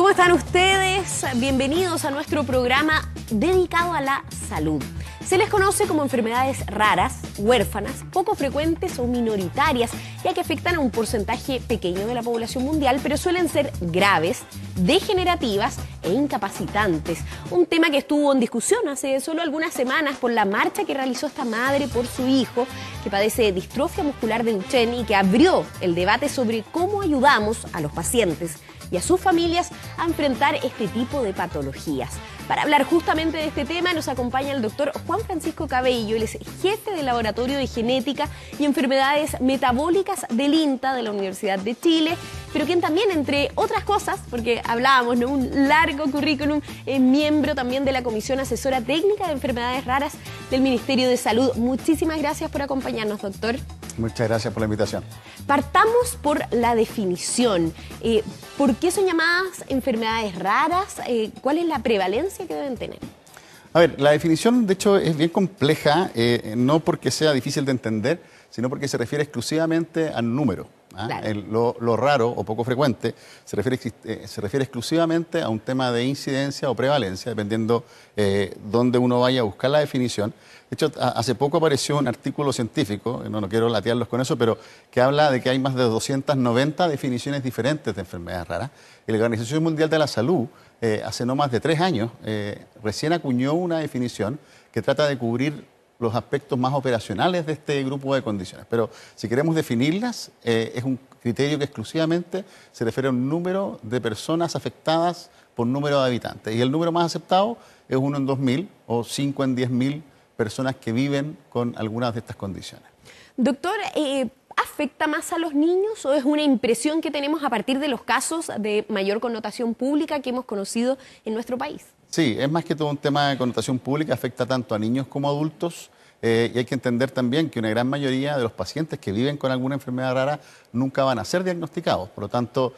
¿Cómo están ustedes? Bienvenidos a nuestro programa dedicado a la salud. Se les conoce como enfermedades raras, huérfanas, poco frecuentes o minoritarias, ya que afectan a un porcentaje pequeño de la población mundial, pero suelen ser graves, degenerativas e incapacitantes. Un tema que estuvo en discusión hace solo algunas semanas por la marcha que realizó esta madre por su hijo, que padece distrofia muscular de Duchenne y que abrió el debate sobre cómo ayudamos a los pacientes y a sus familias a enfrentar este tipo de patologías. Para hablar justamente de este tema nos acompaña el doctor Juan Francisco Cabello. Él es jefe del Laboratorio de Genética y Enfermedades Metabólicas del INTA de la Universidad de Chile, pero quien también, entre otras cosas, porque hablábamos, ¿no?, un largo currículum, es miembro también de la Comisión Asesora Técnica de Enfermedades Raras del Ministerio de Salud. Muchísimas gracias por acompañarnos, doctor. Muchas gracias por la invitación. Partamos por la definición. ¿Por qué son llamadas enfermedades raras? ¿Cuál es la prevalencia que deben tener? A ver, la definición de hecho es bien compleja, no porque sea difícil de entender, sino porque se refiere exclusivamente al número. Claro. Lo raro o poco frecuente se refiere exclusivamente a un tema de incidencia o prevalencia, dependiendo dónde uno vaya a buscar la definición. De hecho, hace poco apareció un artículo científico, no quiero latearlos con eso, pero que habla de que hay más de 290 definiciones diferentes de enfermedades raras. Y la Organización Mundial de la Salud, hace no más de 3 años, recién acuñó una definición que trata de cubrir los aspectos más operacionales de este grupo de condiciones. Pero si queremos definirlas, es un criterio que exclusivamente se refiere a un número de personas afectadas por número de habitantes. Y el número más aceptado es 1 en 2.000 o 5 en 10.000 personas que viven con algunas de estas condiciones. Doctor, ¿afecta más a los niños o es una impresión que tenemos a partir de los casos de mayor connotación pública que hemos conocido en nuestro país? Sí, es más que todo un tema de connotación pública, afecta tanto a niños como a adultos, y hay que entender también que una gran mayoría de los pacientes que viven con alguna enfermedad rara nunca van a ser diagnosticados. Por lo tanto,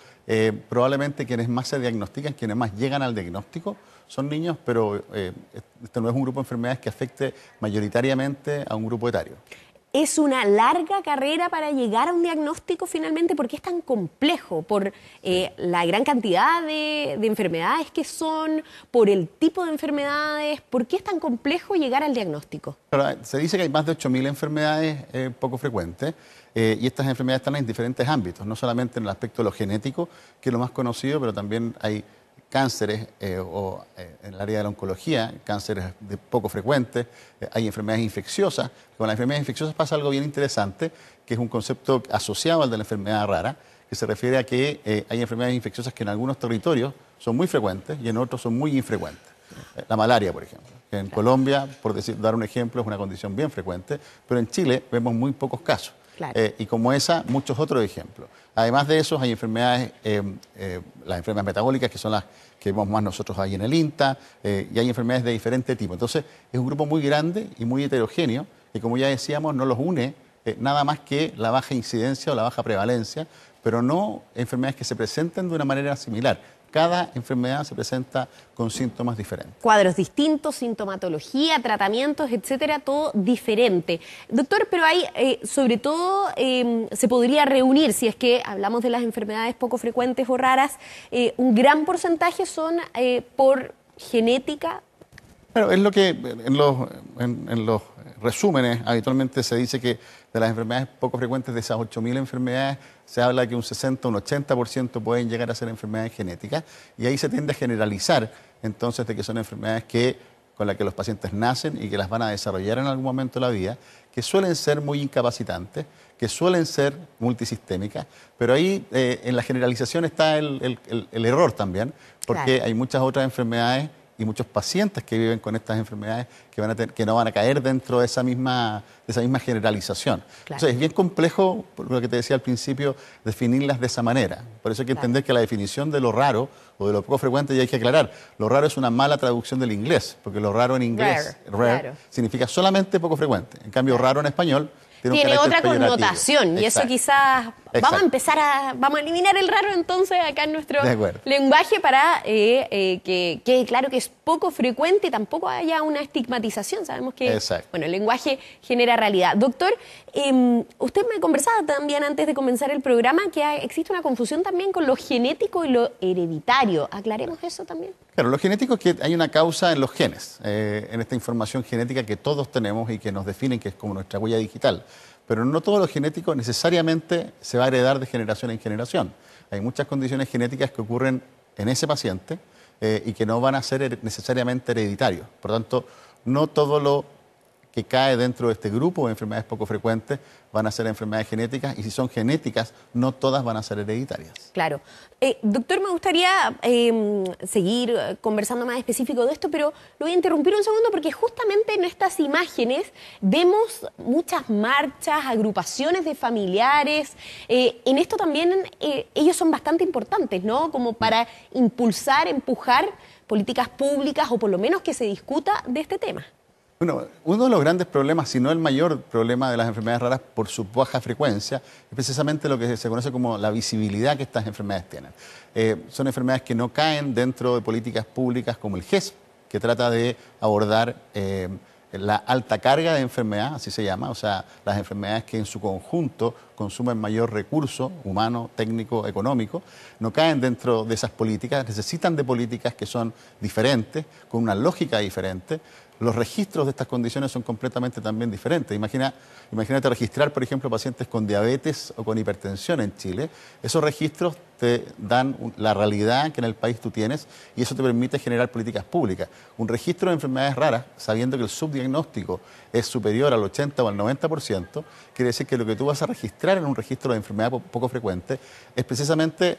probablemente quienes más se diagnostican, quienes más llegan al diagnóstico, son niños, pero este no es un grupo de enfermedades que afecte mayoritariamente a un grupo etario. ¿Es una larga carrera para llegar a un diagnóstico finalmente? ¿Por qué es tan complejo? ¿Por la gran cantidad de enfermedades que son? ¿Por el tipo de enfermedades? ¿Por qué es tan complejo llegar al diagnóstico? Claro, se dice que hay más de 8.000 enfermedades poco frecuentes y estas enfermedades están en diferentes ámbitos, no solamente en el aspecto de lo genético, que es lo más conocido, pero también hay cánceres o en el área de la oncología, cánceres poco frecuentes, hay enfermedades infecciosas. Con las enfermedades infecciosas pasa algo bien interesante, que es un concepto asociado al de la enfermedad rara, que se refiere a que hay enfermedades infecciosas que en algunos territorios son muy frecuentes y en otros son muy infrecuentes. La malaria, por ejemplo. En Colombia, por dar un ejemplo, es una condición bien frecuente, pero en Chile vemos muy pocos casos. Claro. Y como esa, muchos otros ejemplos. Además de eso, hay enfermedades, las enfermedades metabólicas, que son las que vemos más nosotros ahí en el INTA, y hay enfermedades de diferente tipo. Entonces, es un grupo muy grande y muy heterogéneo, que como ya decíamos, no los une nada más que la baja incidencia o la baja prevalencia, pero no enfermedades que se presenten de una manera similar. Cada enfermedad se presenta con síntomas diferentes. Cuadros distintos, sintomatología, tratamientos, etcétera, todo diferente. Doctor, pero ahí, sobre todo, se podría reunir, si es que hablamos de las enfermedades poco frecuentes o raras, un gran porcentaje son por genética. Bueno, es lo que en los resúmenes habitualmente se dice que de las enfermedades poco frecuentes, de esas 8.000 enfermedades, se habla que un 60 o un 80% pueden llegar a ser enfermedades genéticas, y ahí se tiende a generalizar entonces de que son enfermedades con las que los pacientes nacen y que las van a desarrollar en algún momento de la vida, que suelen ser muy incapacitantes, que suelen ser multisistémicas, pero ahí en la generalización está el error también, porque claro, hay muchas otras enfermedades y muchos pacientes que viven con estas enfermedades que no van a caer dentro de esa misma generalización. Claro. Entonces, es bien complejo, por lo que te decía al principio, definirlas de esa manera. Por eso hay que entender que la definición de lo raro o de lo poco frecuente, ya hay que aclarar, lo raro es una mala traducción del inglés, porque lo raro en inglés, rare, significa solamente poco frecuente. En cambio, raro en español tiene otra connotación, y eso quizás Vamos a empezar vamos a eliminar el raro entonces acá en nuestro lenguaje para que quede claro que es poco frecuente y tampoco haya una estigmatización. Sabemos que bueno, el lenguaje genera realidad. Doctor, usted me conversaba también antes de comenzar el programa que existe una confusión también con lo genético y lo hereditario. ¿Aclaremos eso también? Claro, lo genético es que hay una causa en los genes, en esta información genética que todos tenemos y que nos definen, que es como nuestra huella digital. Pero no todo lo genético necesariamente se va a heredar de generación en generación. Hay muchas condiciones genéticas que ocurren en ese paciente y que no van a ser necesariamente hereditarios. Por lo tanto, no todo lo que cae dentro de este grupo de enfermedades poco frecuentes van a ser enfermedades genéticas, y si son genéticas, no todas van a ser hereditarias. Claro. Doctor, me gustaría seguir conversando más específico de esto, pero lo voy a interrumpir un segundo porque justamente en estas imágenes vemos muchas marchas, agrupaciones de familiares. En esto también ellos son bastante importantes, ¿no? Como para impulsar, empujar políticas públicas o por lo menos que se discuta de este tema. Bueno, uno de los grandes problemas, si no el mayor problema de las enfermedades raras por su baja frecuencia, es precisamente lo que se conoce como la visibilidad que estas enfermedades tienen. Son enfermedades que no caen dentro de políticas públicas como el GES, que trata de abordar la alta carga de enfermedad, así se llama, o sea, las enfermedades que en su conjunto consumen mayor recurso humano, técnico, económico, no caen dentro de esas políticas, necesitan de políticas que son diferentes, con una lógica diferente. Los registros de estas condiciones son completamente también diferentes. Imagínate registrar, por ejemplo, pacientes con diabetes o con hipertensión en Chile. Esos registros te dan la realidad que en el país tú tienes y eso te permite generar políticas públicas. Un registro de enfermedades raras, sabiendo que el subdiagnóstico es superior al 80 o al 90%, quiere decir que lo que tú vas a registrar en un registro de enfermedad poco frecuente es precisamente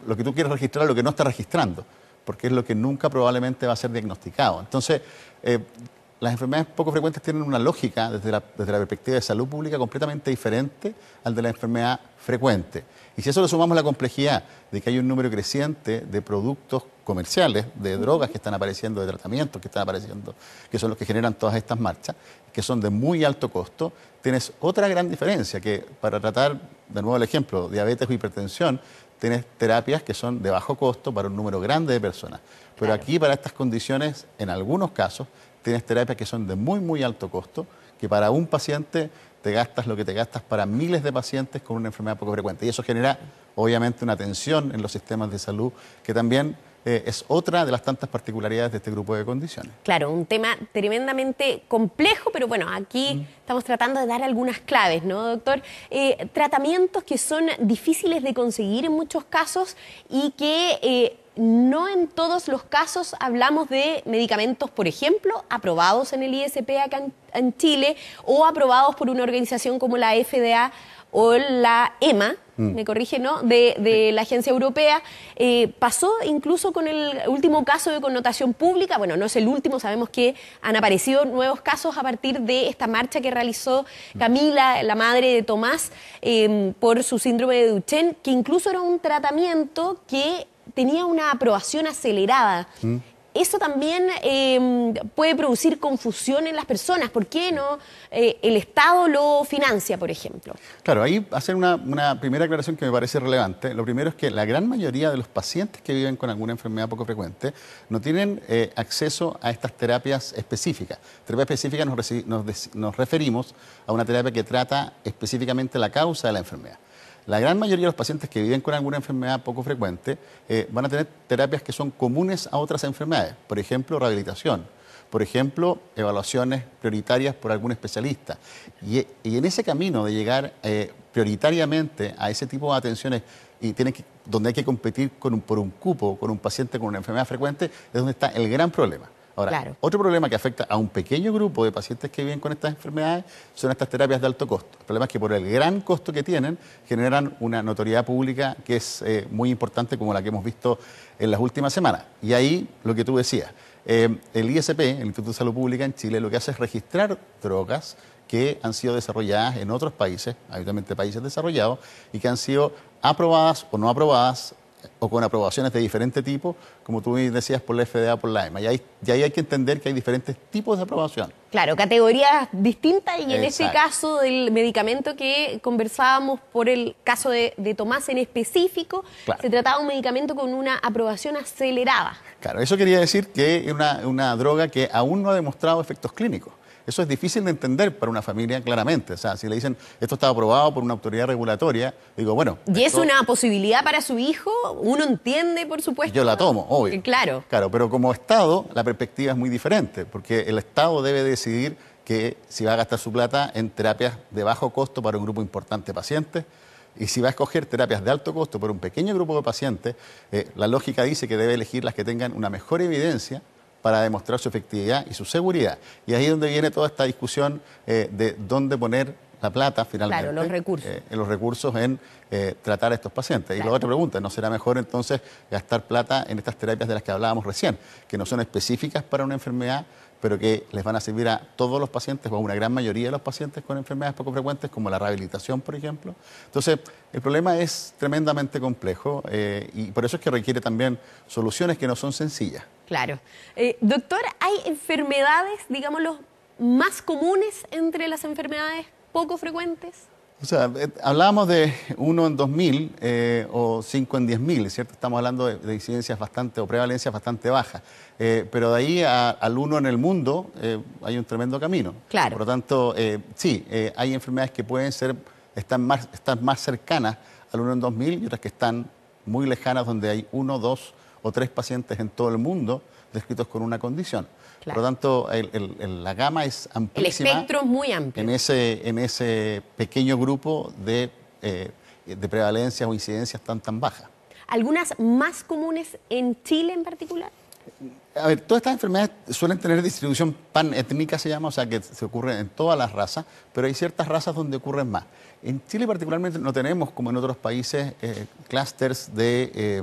lo que tú quieres registrar, lo que no estás registrando, porque es lo que nunca probablemente va a ser diagnosticado. Entonces, las enfermedades poco frecuentes tienen una lógica desde la perspectiva de salud pública completamente diferente al de la enfermedad frecuente. Y si a eso le sumamos la complejidad de que hay un número creciente de productos comerciales, de drogas que están apareciendo, de tratamientos que están apareciendo, que son los que generan todas estas marchas, que son de muy alto costo, tienes otra gran diferencia, que para tratar, de nuevo el ejemplo, diabetes o hipertensión, tienes terapias que son de bajo costo para un número grande de personas. Pero aquí, para estas condiciones, en algunos casos, tienes terapias que son de muy, muy alto costo, que para un paciente te gastas lo que te gastas para miles de pacientes con una enfermedad poco frecuente. Y eso genera, obviamente, una tensión en los sistemas de salud, que también es otra de las tantas particularidades de este grupo de condiciones. Claro, un tema tremendamente complejo, pero bueno, aquí estamos tratando de dar algunas claves, ¿no, doctor? Tratamientos que son difíciles de conseguir en muchos casos y que no en todos los casos hablamos de medicamentos, por ejemplo, aprobados en el ISP acá en Chile o aprobados por una organización como la FDA o la EMA, me corrige, ¿no?, de la agencia europea. Pasó incluso con el último caso de connotación pública. Bueno, no es el último, sabemos que han aparecido nuevos casos a partir de esta marcha que realizó Camila, la madre de Tomás, por su síndrome de Duchenne, que incluso era un tratamiento que tenía una aprobación acelerada. Eso también puede producir confusión en las personas. ¿Por qué no el Estado lo financia, por ejemplo? Claro, ahí hacer una primera aclaración que me parece relevante. Lo primero es que la gran mayoría de los pacientes que viven con alguna enfermedad poco frecuente no tienen acceso a estas terapias específicas. Terapia específica nos referimos a una terapia que trata específicamente la causa de la enfermedad. La gran mayoría de los pacientes que viven con alguna enfermedad poco frecuente van a tener terapias que son comunes a otras enfermedades. Por ejemplo, rehabilitación. Por ejemplo, evaluaciones prioritarias por algún especialista. Y en ese camino de llegar prioritariamente a ese tipo de atenciones y donde hay que competir por un cupo con un paciente con una enfermedad frecuente, es donde está el gran problema. Ahora, otro problema que afecta a un pequeño grupo de pacientes que viven con estas enfermedades son estas terapias de alto costo. El problema es que por el gran costo que tienen, generan una notoriedad pública que es muy importante, como la que hemos visto en las últimas semanas. Y ahí, lo que tú decías, el ISP, el Instituto de Salud Pública en Chile, lo que hace es registrar drogas que han sido desarrolladas en otros países, habitualmente países desarrollados, y que han sido aprobadas o no aprobadas o con aprobaciones de diferente tipo, como tú decías, por la FDA o por la EMA. Y ahí hay que entender que hay diferentes tipos de aprobación. Claro, categorías distintas y en este Exacto. caso del medicamento que conversábamos por el caso de Tomás en específico, Claro. se trataba de un medicamento con una aprobación acelerada. Claro, eso quería decir que es una droga que aún no ha demostrado efectos clínicos. Eso es difícil de entender para una familia claramente. O sea, si le dicen, esto está aprobado por una autoridad regulatoria, digo, bueno... Y es esto, una posibilidad para su hijo, uno entiende, por supuesto. yo la tomo, obvio. Claro. Claro, pero como Estado, la perspectiva es muy diferente, porque el Estado debe decidir que si va a gastar su plata en terapias de bajo costo para un grupo importante de pacientes, y si va a escoger terapias de alto costo para un pequeño grupo de pacientes, la lógica dice que debe elegir las que tengan una mejor evidencia para demostrar su efectividad y su seguridad. Y ahí es donde viene toda esta discusión de dónde poner la plata finalmente. Claro, los recursos. Los recursos en tratar a estos pacientes. Claro. Y la otra pregunta, ¿no será mejor entonces gastar plata en estas terapias de las que hablábamos recién, que no son específicas para una enfermedad, pero que les van a servir a todos los pacientes o a una gran mayoría de los pacientes con enfermedades poco frecuentes, como la rehabilitación, por ejemplo? Entonces, el problema es tremendamente complejo y por eso es que requiere también soluciones que no son sencillas. Claro. Doctor, ¿hay enfermedades, digámoslo, más comunes entre las enfermedades poco frecuentes? O sea, hablábamos de 1 en 2.000 o 5 en 10.000, ¿cierto? Estamos hablando de incidencias bastante o prevalencias bastante bajas. Pero de ahí al 1 en el mundo hay un tremendo camino. Claro. Por lo tanto, sí, hay enfermedades que pueden están más cercanas al 1 en 2.000 y otras que están muy lejanas, donde hay 1, 2 o 3 pacientes en todo el mundo descritos con una condición. Claro. Por lo tanto, la gama es amplísima. El espectro es muy amplio. En ese pequeño grupo de prevalencias o incidencias tan bajas. ¿Algunas más comunes en Chile en particular? A ver, todas estas enfermedades suelen tener distribución panétnica, se llama, o sea, que se ocurre en todas las razas, pero hay ciertas razas donde ocurren más. En Chile particularmente no tenemos, como en otros países, clústeres de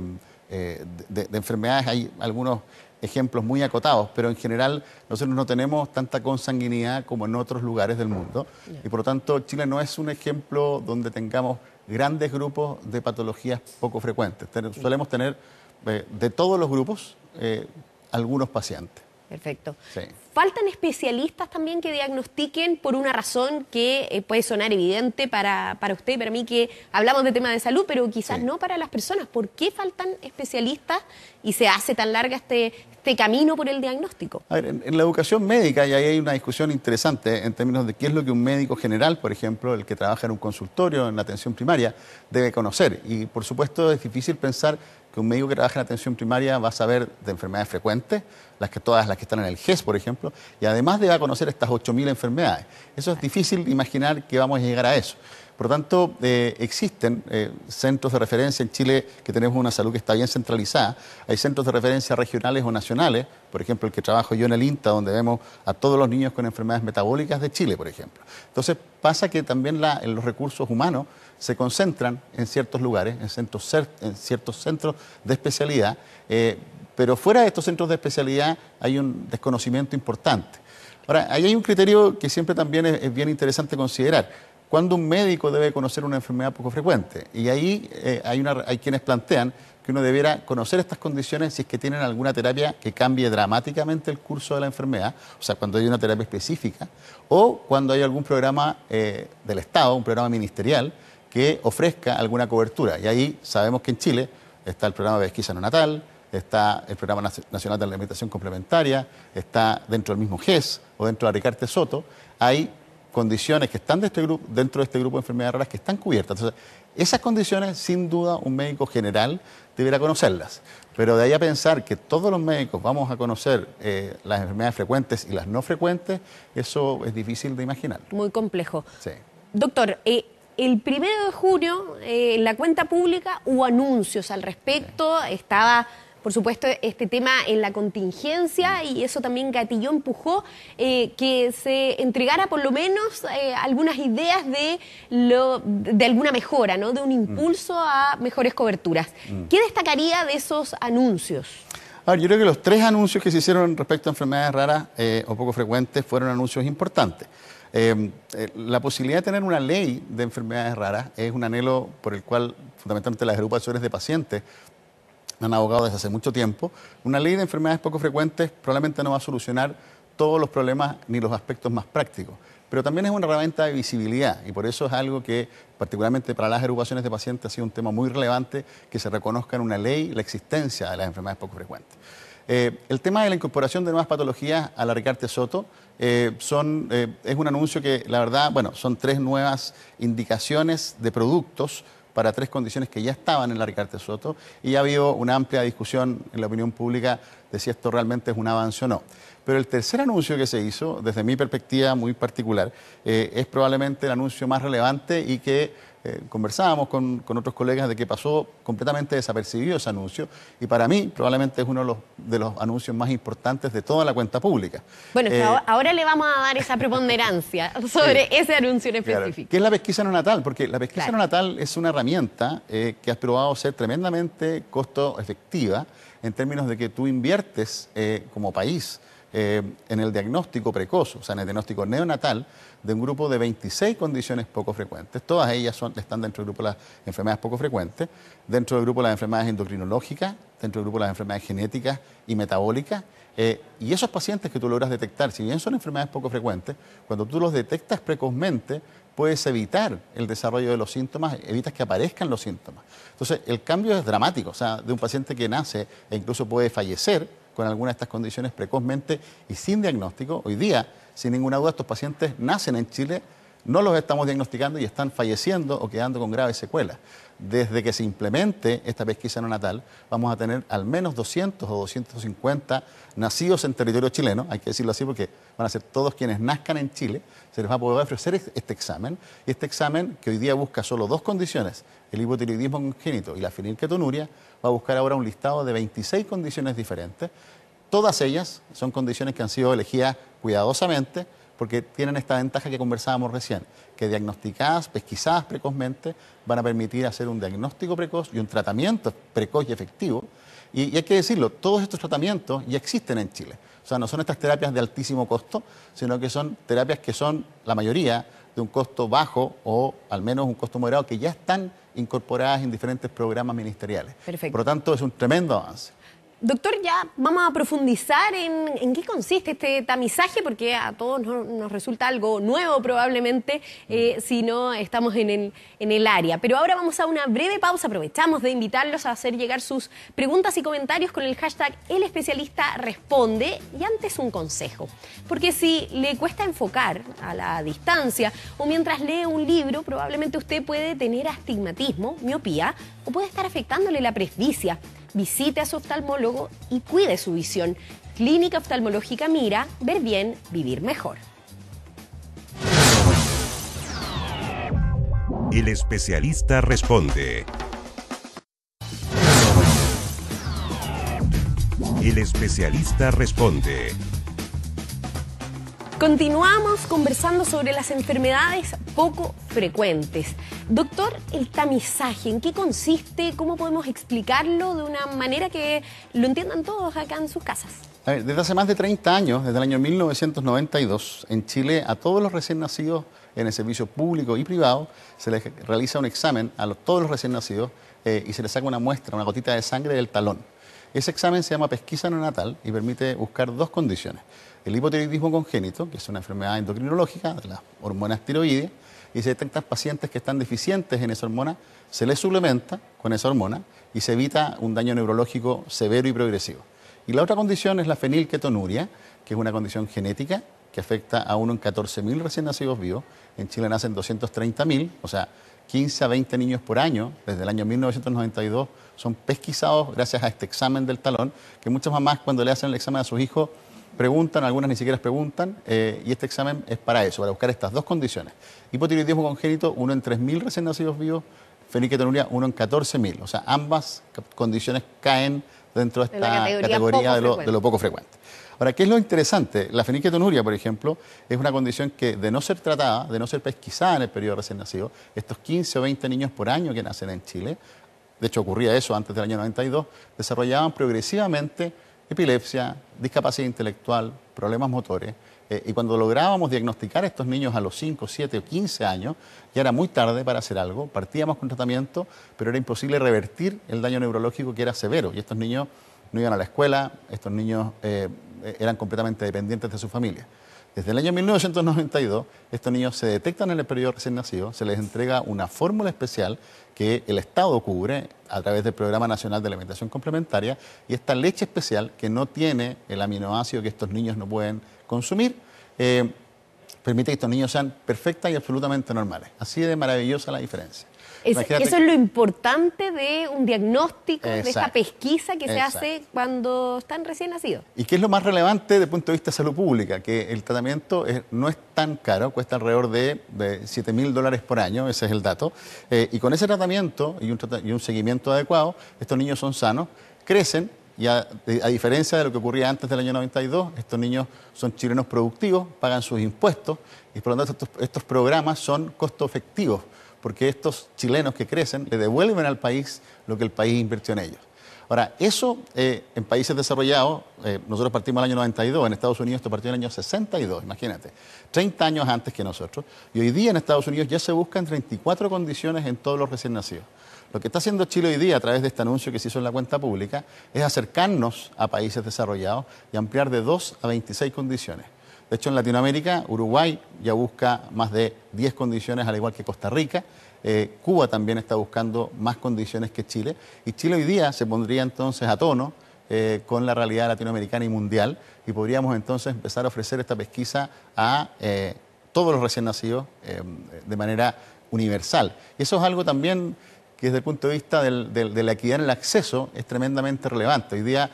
enfermedades. Hay algunos ejemplos muy acotados, pero en general nosotros no tenemos tanta consanguinidad como en otros lugares del mundo. Y por lo tanto, Chile no es un ejemplo donde tengamos grandes grupos de patologías poco frecuentes. Solemos tener de todos los grupos algunos pacientes. Perfecto. Sí. ¿Faltan especialistas también que diagnostiquen por una razón que puede sonar evidente para usted y para mí, que hablamos de tema de salud, pero quizás Sí. no para las personas? ¿Por qué faltan especialistas y se hace tan larga este camino por el diagnóstico? A ver, en la educación médica, y ahí hay una discusión interesante en términos de qué es lo que un médico general, por ejemplo, el que trabaja en un consultorio, en la atención primaria, debe conocer. Y por supuesto es difícil pensar que un médico que trabaja en atención primaria va a saber de enfermedades frecuentes, todas las que están en el GES, por ejemplo, y además debe conocer estas 8.000 enfermedades. Eso es difícil imaginar que vamos a llegar a eso. Por lo tanto, existen centros de referencia en Chile, que tenemos una salud que está bien centralizada. Hay centros de referencia regionales o nacionales, por ejemplo, el que trabajo yo en el INTA, donde vemos a todos los niños con enfermedades metabólicas de Chile, por ejemplo. Entonces, pasa que también los recursos humanos se concentran en ciertos lugares, en ciertos centros de especialidad, pero fuera de estos centros de especialidad hay un desconocimiento importante. Ahora, ahí hay un criterio que siempre también es bien interesante considerar. ¿Cuándo un médico debe conocer una enfermedad poco frecuente? Y ahí hay quienes plantean que uno debiera conocer estas condiciones si es que tienen alguna terapia que cambie dramáticamente el curso de la enfermedad, o sea, cuando hay una terapia específica, o cuando hay algún programa del Estado, un programa ministerial, que ofrezca alguna cobertura. Y ahí sabemos que en Chile está el programa de pesquisa neonatal, está el Programa Nacional de Alimentación Complementaria, está dentro del mismo GES o dentro de la Ricarte Soto, hay condiciones que están dentro de este grupo de enfermedades raras que están cubiertas. Entonces, esas condiciones, sin duda, un médico general deberá conocerlas. Pero de ahí a pensar que todos los médicos vamos a conocer las enfermedades frecuentes y las no frecuentes, eso es difícil de imaginar. Muy complejo. Sí. Doctor, el 1 de junio en la cuenta pública hubo anuncios al respecto, estaba, por supuesto, este tema en la contingencia y eso también gatilló, empujó que se entregara por lo menos algunas ideas de alguna mejora, ¿no? De un impulso a mejores coberturas. ¿Qué destacaría de esos anuncios? A ver, yo creo que los 3 anuncios que se hicieron respecto a enfermedades raras o poco frecuentes fueron anuncios importantes. La posibilidad de tener una ley de enfermedades raras es un anhelo por el cual fundamentalmente las agrupaciones de pacientes han abogado desde hace mucho tiempo, una ley de enfermedades poco frecuentes probablemente no va a solucionar todos los problemas ni los aspectos más prácticos, pero también es una herramienta de visibilidad y por eso es algo que, particularmente para las agrupaciones de pacientes, ha sido un tema muy relevante que se reconozca en una ley la existencia de las enfermedades poco frecuentes. El tema de la incorporación de nuevas patologías a la Ricarte Soto es un anuncio que, la verdad, bueno, son 3 nuevas indicaciones de productos para 3 condiciones que ya estaban en la Ricarte Soto y ya ha habido una amplia discusión en la opinión pública de si esto realmente es un avance o no. Pero el tercer anuncio que se hizo, desde mi perspectiva muy particular, es probablemente el anuncio más relevante y que conversábamos con otros colegas de que pasó completamente desapercibido ese anuncio y para mí probablemente es uno de los anuncios más importantes de toda la cuenta pública. Bueno, ahora le vamos a dar esa preponderancia sobre ese anuncio en específico. Claro, ¿qué es la pesquisa neonatal? Porque la pesquisa neonatal es una herramienta que ha probado ser tremendamente costo efectiva en términos de que tú inviertes como país en el diagnóstico precoz, o sea, en el diagnóstico neonatal de un grupo de 26 condiciones poco frecuentes. Todas ellas están dentro del grupo de las enfermedades poco frecuentes, dentro del grupo de las enfermedades endocrinológicas, dentro del grupo de las enfermedades genéticas y metabólicas. Y esos pacientes que tú logras detectar, si bien son enfermedades poco frecuentes, cuando tú los detectas precozmente, puedes evitar el desarrollo de los síntomas, evitas que aparezcan los síntomas. Entonces, el cambio es dramático, o sea, de un paciente que nace e incluso puede fallecer con alguna de estas condiciones precozmente y sin diagnóstico. Hoy día, sin ninguna duda, estos pacientes nacen en Chile, no los estamos diagnosticando y están falleciendo o quedando con graves secuelas. Desde que se implemente esta pesquisa neonatal, vamos a tener al menos 200 o 250 nacidos en territorio chileno, hay que decirlo así porque van a ser todos quienes nazcan en Chile, se les va a poder ofrecer este examen, y este examen que hoy día busca solo 2 condiciones, el hipotiroidismo congénito y la fenilketonuria, va a buscar ahora un listado de 26 condiciones diferentes. Todas ellas son condiciones que han sido elegidas cuidadosamente porque tienen esta ventaja que conversábamos recién, que diagnosticadas, pesquisadas precozmente, van a permitir hacer un diagnóstico precoz y un tratamiento precoz y efectivo. Y hay que decirlo, todos estos tratamientos ya existen en Chile. O sea, no son estas terapias de altísimo costo, sino que son terapias que son, la mayoría, de un costo bajo o al menos un costo moderado, que ya están incorporadas en diferentes programas ministeriales. Perfecto. Por lo tanto, es un tremendo avance. Doctor, ya vamos a profundizar en qué consiste este tamizaje, porque a todos nos resulta algo nuevo probablemente si no estamos en el área. Pero ahora vamos a una breve pausa, aprovechamos de invitarlos a hacer llegar sus preguntas y comentarios con el hashtag El Especialista Responde y antes un consejo. Porque si le cuesta enfocar a la distancia o mientras lee un libro, probablemente usted puede tener astigmatismo, miopía o puede estar afectándole la presbicia. Visite a su oftalmólogo y cuide su visión. Clínica Oftalmológica Mira, ver bien, vivir mejor. El Especialista Responde. El Especialista Responde. Continuamos conversando sobre las enfermedades poco frecuentes. Doctor, el tamizaje, ¿en qué consiste? ¿Cómo podemos explicarlo de una manera que lo entiendan todos acá en sus casas? A ver, desde hace más de 30 años, desde el año 1992, en Chile a todos los recién nacidos en el servicio público y privado se les realiza un examen a todos los recién nacidos y se les saca una muestra, una gotita de sangre del talón. Ese examen se llama pesquisa neonatal y permite buscar 2 condiciones. El hipotiroidismo congénito, que es una enfermedad endocrinológica de las hormonas tiroides, y se detectan pacientes que están deficientes en esa hormona, se les suplementa con esa hormona y se evita un daño neurológico severo y progresivo. Y la otra condición es la fenilketonuria, que es una condición genética que afecta a 1 en 14.000 recién nacidos vivos. En Chile nacen 230.000, o sea, 15 a 20 niños por año, desde el año 1992, son pesquisados gracias a este examen del talón, que muchas mamás cuando le hacen el examen a sus hijos preguntan, algunas ni siquiera preguntan, y este examen es para eso, para buscar estas 2 condiciones. Hipotiroidismo congénito, 1 en 3.000 recién nacidos vivos, fenilketonuria, 1 en 14.000. O sea, ambas condiciones caen dentro de esta categoría de lo poco frecuente. Ahora, ¿qué es lo interesante? La fenilketonuria, por ejemplo, es una condición que de no ser tratada, de no ser pesquisada en el periodo recién nacido, estos 15 o 20 niños por año que nacen en Chile, de hecho ocurría eso antes del año 92, desarrollaban progresivamente epilepsia, discapacidad intelectual, problemas motores, Y cuando lográbamos diagnosticar a estos niños a los 5, 7 o 15 años, ya era muy tarde para hacer algo, partíamos con tratamiento, pero era imposible revertir el daño neurológico que era severo. Y estos niños no iban a la escuela, estos niños eran completamente dependientes de su familia. Desde el año 1992, estos niños se detectan en el periodo recién nacido, se les entrega una fórmula especial que el Estado cubre a través del Programa Nacional de Alimentación Complementaria, y esta leche especial que no tiene el aminoácido que estos niños no pueden consumir, permite que estos niños sean perfectas y absolutamente normales. Así de maravillosa la diferencia. Eso es lo importante de un diagnóstico, de esta pesquisa que se hace cuando están recién nacidos. ¿Y qué es lo más relevante desde el punto de vista de salud pública? Que el tratamiento no es tan caro, cuesta alrededor de $7.000 por año, ese es el dato. Y con ese tratamiento y un seguimiento adecuado, estos niños son sanos, crecen. Y a diferencia de lo que ocurría antes del año 92, estos niños son chilenos productivos, pagan sus impuestos y por lo tanto estos programas son costo efectivos, porque estos chilenos que crecen le devuelven al país lo que el país invirtió en ellos. Ahora, eso en países desarrollados, nosotros partimos el año 92, en Estados Unidos esto partió en el año 62, imagínate, 30 años antes que nosotros, y hoy día en Estados Unidos ya se buscan 34 condiciones en todos los recién nacidos. Lo que está haciendo Chile hoy día a través de este anuncio que se hizo en la cuenta pública es acercarnos a países desarrollados y ampliar de 2 a 26 condiciones. De hecho, en Latinoamérica, Uruguay ya busca más de 10 condiciones, al igual que Costa Rica. Cuba también está buscando más condiciones que Chile. Y Chile hoy día se pondría entonces a tono con la realidad latinoamericana y mundial. Y podríamos entonces empezar a ofrecer esta pesquisa a todos los recién nacidos de manera universal. Y eso es algo también que desde el punto de vista de la equidad en el acceso es tremendamente relevante. Hoy día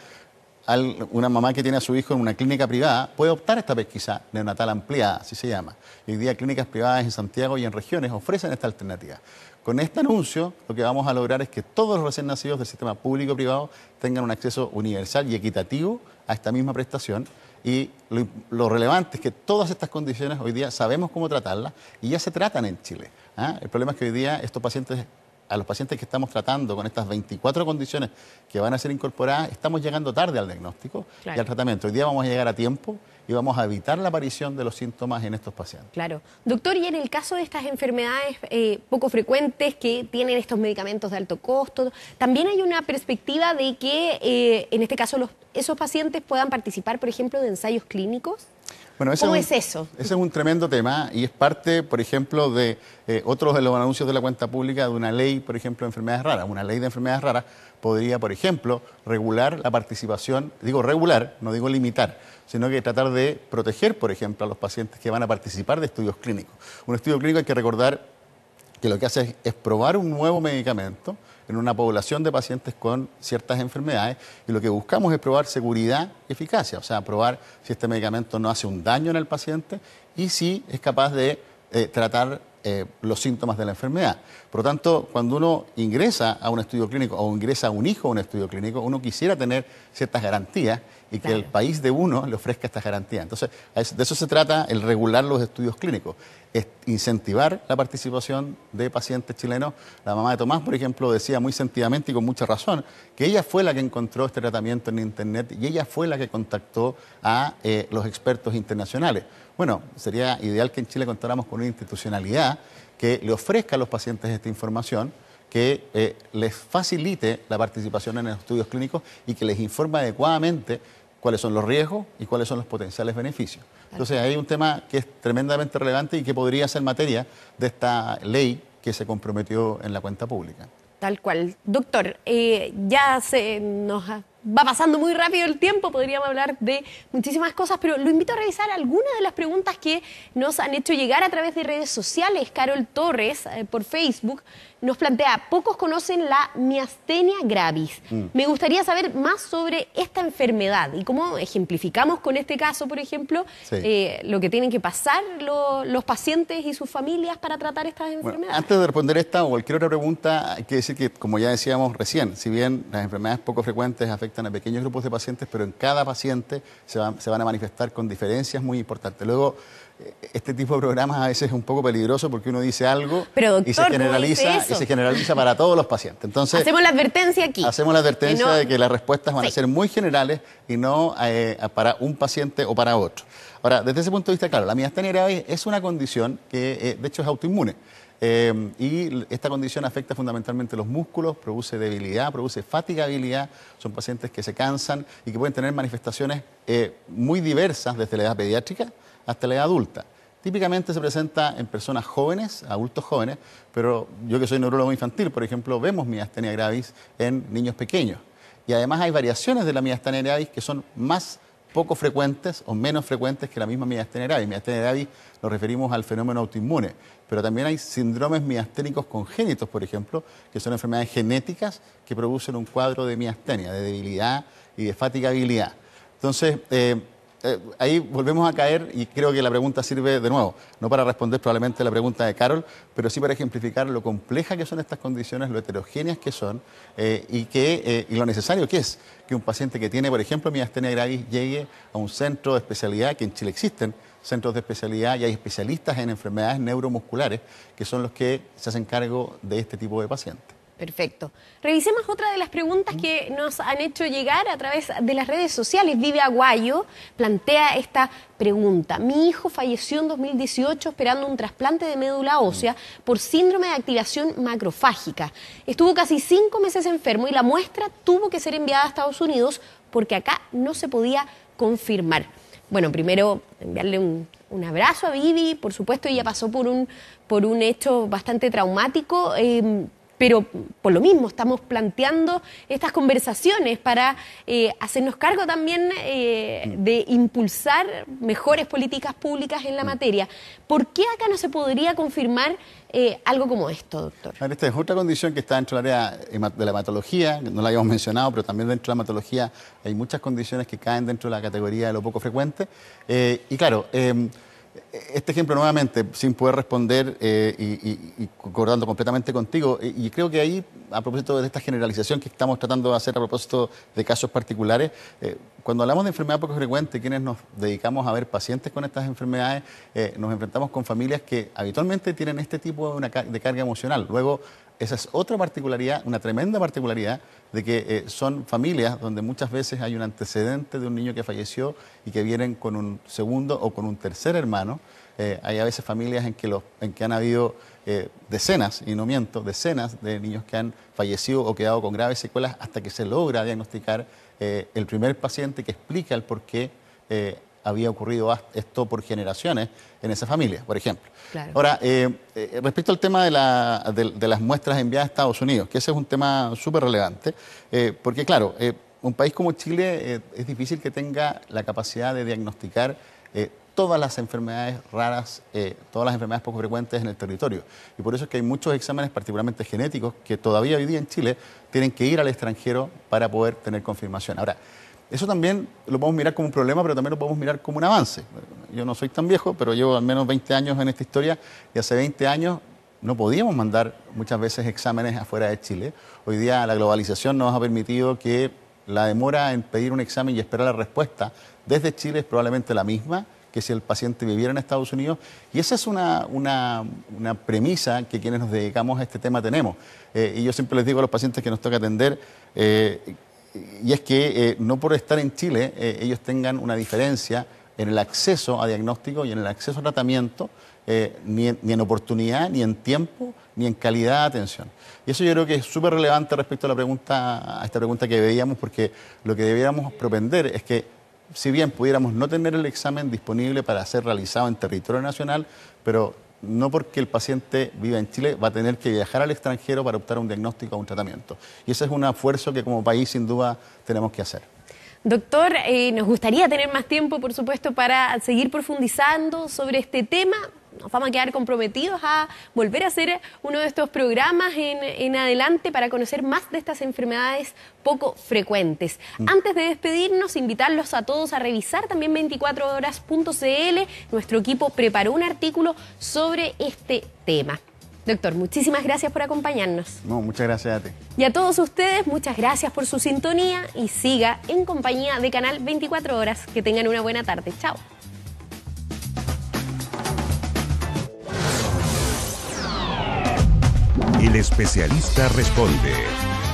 una mamá que tiene a su hijo en una clínica privada puede optar a esta pesquisa neonatal ampliada, así se llama. Y hoy día clínicas privadas en Santiago y en regiones ofrecen esta alternativa. Con este anuncio lo que vamos a lograr es que todos los recién nacidos del sistema público-privado tengan un acceso universal y equitativo a esta misma prestación. Y lo relevante es que todas estas condiciones hoy día sabemos cómo tratarlas y ya se tratan en Chile. El problema es que hoy día a los pacientes que estamos tratando con estas 24 condiciones que van a ser incorporadas, estamos llegando tarde al diagnóstico y al tratamiento. Hoy día vamos a llegar a tiempo y vamos a evitar la aparición de los síntomas en estos pacientes. Claro. Doctor, y en el caso de estas enfermedades poco frecuentes que tienen estos medicamentos de alto costo, ¿también hay una perspectiva de que en este caso esos pacientes puedan participar, por ejemplo, de ensayos clínicos? Bueno, ¿Cómo es eso? Ese es un tremendo tema y es parte, por ejemplo, de otros de los anuncios de la cuenta pública de una ley, por ejemplo, de enfermedades raras. Una ley de enfermedades raras podría, por ejemplo, regular la participación, digo regular, no digo limitar, sino que tratar de proteger, por ejemplo, a los pacientes que van a participar de estudios clínicos. Un estudio clínico hay que recordar que lo que hace es probar un nuevo medicamento en una población de pacientes con ciertas enfermedades y lo que buscamos es probar seguridad y eficacia, o sea, probar si este medicamento no hace un daño en el paciente y si es capaz de tratar los síntomas de la enfermedad. Por lo tanto, cuando uno ingresa a un estudio clínico o ingresa a un hijo a un estudio clínico, uno quisiera tener ciertas garantías y que el país de uno le ofrezca estas garantías. Entonces, de eso se trata el regular los estudios clínicos, es incentivar la participación de pacientes chilenos. La mamá de Tomás, por ejemplo, decía muy sentidamente y con mucha razón que ella fue la que encontró este tratamiento en Internet y ella fue la que contactó a los expertos internacionales. Bueno, sería ideal que en Chile contáramos con una institucionalidad que le ofrezca a los pacientes esta información, que les facilite la participación en los estudios clínicos y que les informe adecuadamente cuáles son los riesgos y cuáles son los potenciales beneficios. Entonces, hay un tema que es tremendamente relevante y que podría ser materia de esta ley que se comprometió en la cuenta pública. Tal cual. Doctor, ya se nos va pasando muy rápido el tiempo, podríamos hablar de muchísimas cosas, pero lo invito a revisar algunas de las preguntas que nos han hecho llegar a través de redes sociales. Carol Torres, por Facebook, nos plantea: pocos conocen la miastenia gravis. Me gustaría saber más sobre esta enfermedad y cómo ejemplificamos con este caso, por ejemplo, lo que tienen que pasar los pacientes y sus familias para tratar estas enfermedades. Bueno, antes de responder esta o cualquier otra pregunta, hay que decir que, como ya decíamos recién, si bien las enfermedades poco frecuentes afectan a pequeños grupos de pacientes, pero en cada paciente se van a manifestar con diferencias muy importantes. Luego, este tipo de programas a veces es un poco peligroso porque uno dice algo Pero, doctor, y se generaliza para todos los pacientes. Entonces, hacemos la advertencia aquí. Hacemos la advertencia no, de que las respuestas van sí. a ser muy generales y no para un paciente o para otro. Ahora, desde ese punto de vista, claro, la miastenia gravis es una condición que de hecho es autoinmune. Y esta condición afecta fundamentalmente los músculos, produce debilidad, produce fatigabilidad. Son pacientes que se cansan y que pueden tener manifestaciones muy diversas desde la edad pediátrica hasta la edad adulta. Típicamente se presenta en personas jóvenes, adultos jóvenes, pero yo que soy neurólogo infantil, por ejemplo, vemos miastenia gravis en niños pequeños. Y además hay variaciones de la miastenia gravis que son más poco frecuentes o menos frecuentes que la misma miastenia gravis. Miastenia gravis nos referimos al fenómeno autoinmune, pero también hay síndromes miasténicos congénitos, por ejemplo, que son enfermedades genéticas que producen un cuadro de miastenia, de debilidad y de fatigabilidad. Entonces, ahí volvemos a caer y creo que la pregunta sirve de nuevo, no para responder probablemente la pregunta de Carol, pero sí para ejemplificar lo compleja que son estas condiciones, lo heterogéneas que son y lo necesario que es que un paciente que tiene, por ejemplo, miastenia gravis llegue a un centro de especialidad, que en Chile existen centros de especialidad y hay especialistas en enfermedades neuromusculares que son los que se hacen cargo de este tipo de pacientes. Perfecto. Revisemos otra de las preguntas que nos han hecho llegar a través de las redes sociales. Vive Aguayo plantea esta pregunta. Mi hijo falleció en 2018 esperando un trasplante de médula ósea por síndrome de activación macrofágica. Estuvo casi 5 meses enfermo y la muestra tuvo que ser enviada a Estados Unidos porque acá no se podía confirmar. Bueno, primero enviarle un abrazo a Vivi. Por supuesto, ella pasó por un hecho bastante traumático. Pero por lo mismo estamos planteando estas conversaciones para hacernos cargo también de impulsar mejores políticas públicas en la materia. ¿Por qué acá no se podría confirmar algo como esto, doctor? Esta es otra condición que está dentro del área de la hematología, no la habíamos mencionado, pero también dentro de la hematología hay muchas condiciones que caen dentro de la categoría de lo poco frecuente. Y claro, este ejemplo nuevamente, sin poder responder y concordando completamente contigo, y creo que ahí, a propósito de esta generalización que estamos tratando de hacer a propósito de casos particulares, cuando hablamos de enfermedad poco frecuente, quienes nos dedicamos a ver pacientes con estas enfermedades, nos enfrentamos con familias que habitualmente tienen este tipo de carga emocional. Luego, esa es otra particularidad, una tremenda particularidad, de que son familias donde muchas veces hay un antecedente de un niño que falleció y que vienen con un segundo o con un tercer hermano. Hay a veces familias en que han habido decenas, y no miento, decenas de niños que han fallecido o quedado con graves secuelas hasta que se logra diagnosticar el primer paciente que explica el por qué había ocurrido esto por generaciones en esa familia, por ejemplo. Claro. Ahora, respecto al tema de las muestras enviadas a Estados Unidos, que ese es un tema súper relevante, porque claro, un país como Chile es difícil que tenga la capacidad de diagnosticar todas las enfermedades raras, todas las enfermedades poco frecuentes en el territorio. Y por eso es que hay muchos exámenes, particularmente genéticos, que todavía hoy día en Chile tienen que ir al extranjero para poder tener confirmación. Ahora, eso también lo podemos mirar como un problema, pero también lo podemos mirar como un avance. Yo no soy tan viejo, pero llevo al menos 20 años en esta historia y hace 20 años no podíamos mandar muchas veces exámenes afuera de Chile. Hoy día la globalización nos ha permitido que la demora en pedir un examen y esperar la respuesta desde Chile es probablemente la misma que si el paciente viviera en Estados Unidos. Y esa es una premisa que quienes nos dedicamos a este tema tenemos. Y yo siempre les digo a los pacientes que nos toca atender, y es que no por estar en Chile ellos tengan una diferencia en el acceso a diagnóstico y en el acceso a tratamiento, ni en oportunidad, ni en tiempo, ni en calidad de atención. Y eso yo creo que es súper relevante respecto a esta pregunta que veíamos, porque lo que debiéramos propender es que si bien pudiéramos no tener el examen disponible para ser realizado en territorio nacional, pero no porque el paciente viva en Chile va a tener que viajar al extranjero para optar a un diagnóstico o un tratamiento. Y ese es un esfuerzo que como país sin duda tenemos que hacer. Doctor, nos gustaría tener más tiempo, por supuesto, para seguir profundizando sobre este tema. Nos vamos a quedar comprometidos a volver a hacer uno de estos programas en adelante para conocer más de estas enfermedades poco frecuentes. Antes de despedirnos, invitarlos a todos a revisar también 24horas.cl. Nuestro equipo preparó un artículo sobre este tema. Doctor, muchísimas gracias por acompañarnos. No, muchas gracias a ti. Y a todos ustedes, muchas gracias por su sintonía y siga en compañía de Canal 24 Horas. Que tengan una buena tarde. Chao. El especialista responde.